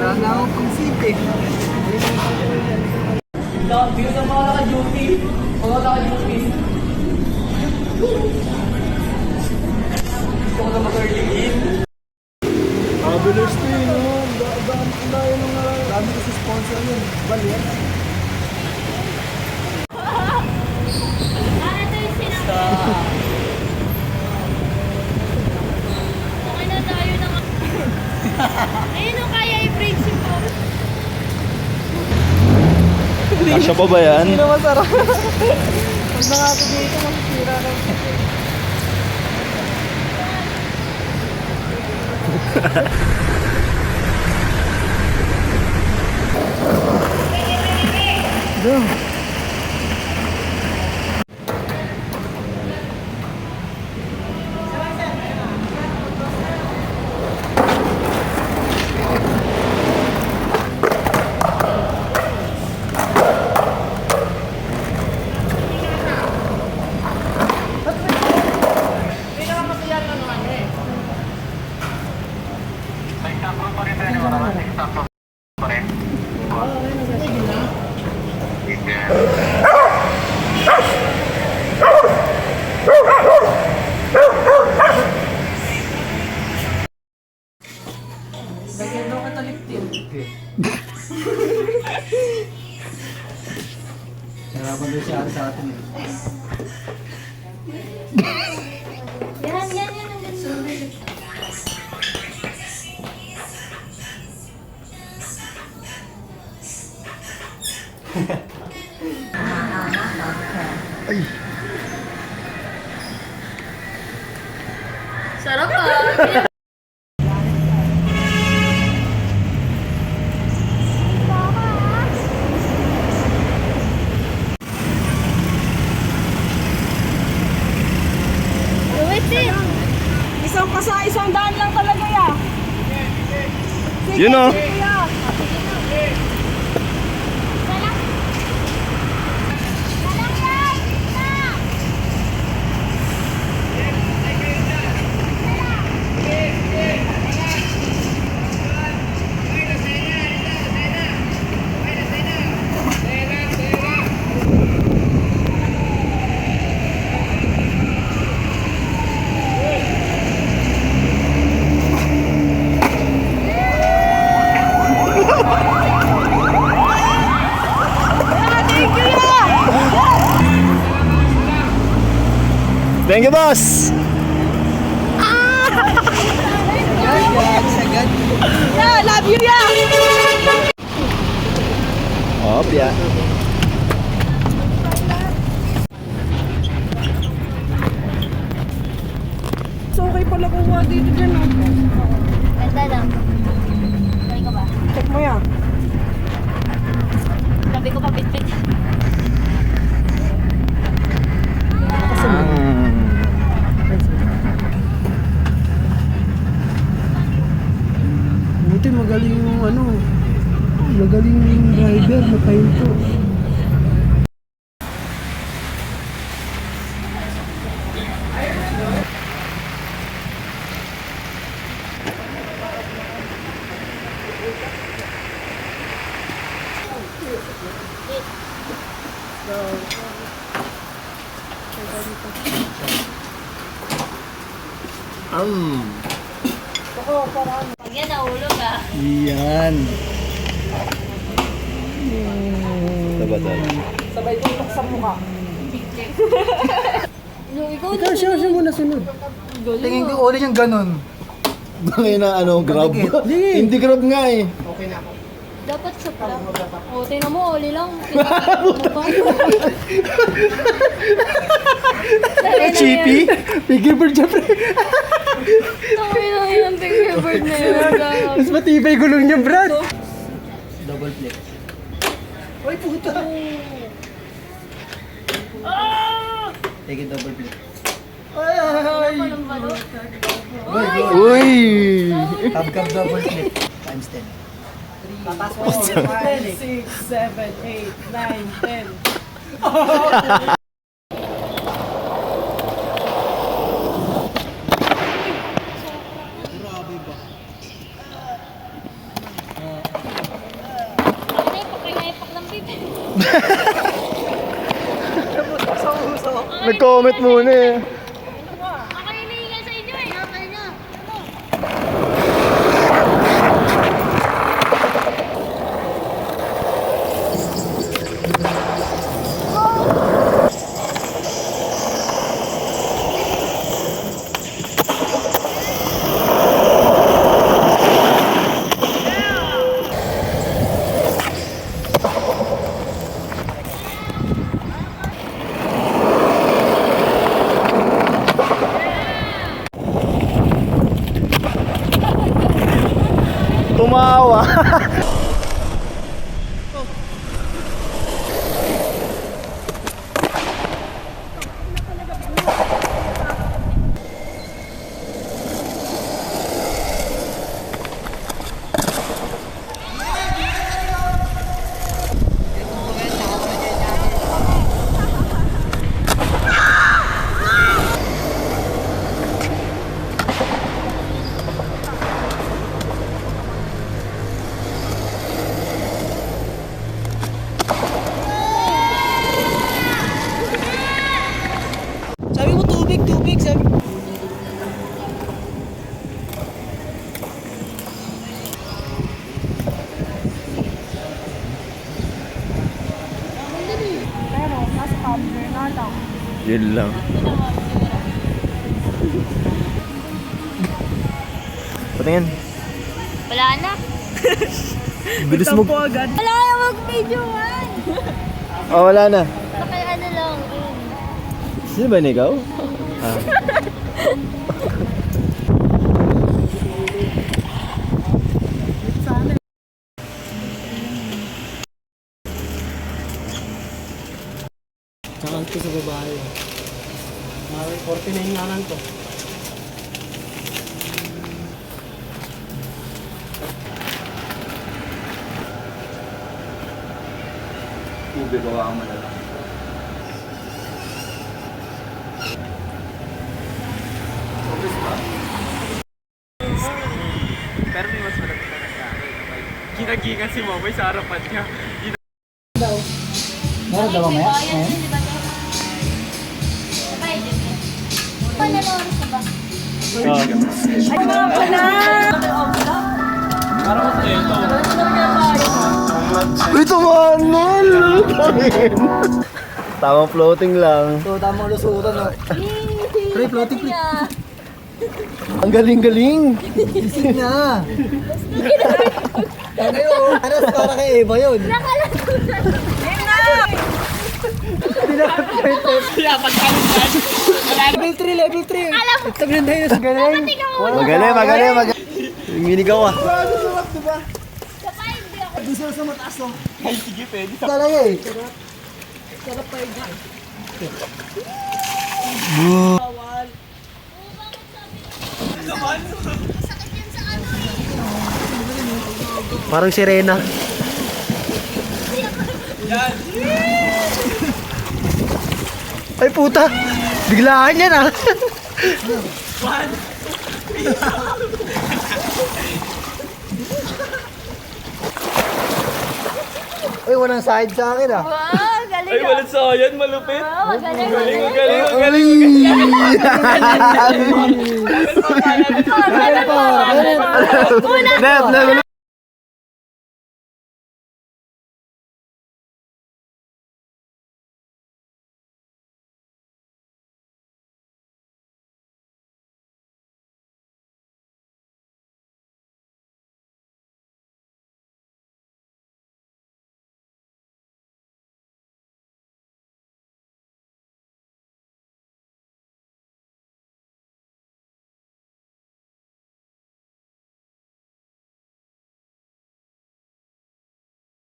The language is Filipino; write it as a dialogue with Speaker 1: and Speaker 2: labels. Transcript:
Speaker 1: Wala na akong pangsipit.
Speaker 2: View ng mga naka-duty. Mga naka-duty. Gusto ko na mag-early in.
Speaker 1: Bilis to yun, no? Dami kasi sponsor yun. Bali yan.
Speaker 3: Okay na tayo ng... Ayun o, kaya i-friendship ko.
Speaker 4: Kasya pa ba yan?
Speaker 1: Hindi na masarap. Pag nakako dito, masisira na.
Speaker 2: Lagyan daw ka taliptin.
Speaker 1: Harapan doon siya sa atin eh.
Speaker 3: Yan. Ang ganda. Sarap ah.
Speaker 5: Isang pasa, isang daan lang talaga yan.
Speaker 4: Yun o. Thank you, boss!
Speaker 5: Yeah, love you, yeah!
Speaker 4: Op, ya.
Speaker 5: So okay pala kuha dito dyan, no?
Speaker 3: Ganda lang. Sabi ko ba?
Speaker 5: Check mo yan.
Speaker 3: Sabi ko pa bit-bit.
Speaker 1: Buti magaling yung ano. Magaling yung driver, matayin to.
Speaker 3: Pag yan nahulog ah.
Speaker 4: Yan. Tabatan.
Speaker 5: Sabay tutok sa mukha.
Speaker 3: Ikaw
Speaker 1: Ikaw siya muna sunod.
Speaker 2: Tingin ko uli yung ganun.
Speaker 4: Bangay na ano, grab.
Speaker 1: Hindi.
Speaker 4: Hindi grab nga eh.
Speaker 3: dapat sa pala. O, tingnan mo, oli lang.
Speaker 4: Cheapy? Piggy bird siya, pre.
Speaker 3: Tawin na yung fingerbird na yun.
Speaker 1: Mas matibay gulong niya, Brad.
Speaker 2: Double flex.
Speaker 1: Ay, puta.
Speaker 2: Take it double flex.
Speaker 3: Walang balo.
Speaker 4: Uy!
Speaker 2: Tab-cab double flex. Times 10.
Speaker 5: 5, 6, 7, 8, 9, 10.
Speaker 4: Nag-comment muna eh.
Speaker 3: Ako hinihingal sa inyo eh. Okay na.
Speaker 4: Tumawa.
Speaker 5: Sabi mo tubig, tubig. Sabi mo. Pero, nasa cover na lang.
Speaker 4: Yun lang. Patingin.
Speaker 3: Wala na.
Speaker 4: Bilis mo.
Speaker 5: agad.
Speaker 3: Wala na mag-videoan.
Speaker 4: Oh, wala na.
Speaker 3: Baka ano lang.
Speaker 4: Sino ba yun, ikaw? Ah.
Speaker 5: Tsaka ito sa babae. 49 nga lang to.
Speaker 1: Tubig ko ang malala.
Speaker 2: Pero may mas malapit na nangyari. Ginagigan si Momoy sa harapan niya.
Speaker 3: Meron daw mamaya? Paano na oras na ba?
Speaker 4: Uy, tumanol! Tamang floating lang.
Speaker 5: So, tamang lusutan. No? Pre, floating, pre.
Speaker 4: Ang galing-galing.
Speaker 5: Isig na. Ano yun? Ano, para kay Eva yun? Level 3, level 3. Sabi ng tayo sa galing.
Speaker 4: Magaling, magaling, magaling. Minigaw ah.
Speaker 5: Gusto sa mataas, no?
Speaker 2: Ay, sige, pwede.
Speaker 5: Talaga eh.
Speaker 4: Parang sirena. Ay puta! Biglaan yan ah!
Speaker 5: Uy, walang side sa akin ah.
Speaker 3: Wow, galing
Speaker 2: Ay, walang sayan, malupit.
Speaker 3: Oh, magaling,
Speaker 2: Galing,
Speaker 3: magaling.
Speaker 2: galing, galing.
Speaker 5: Galing pa.
Speaker 4: Net,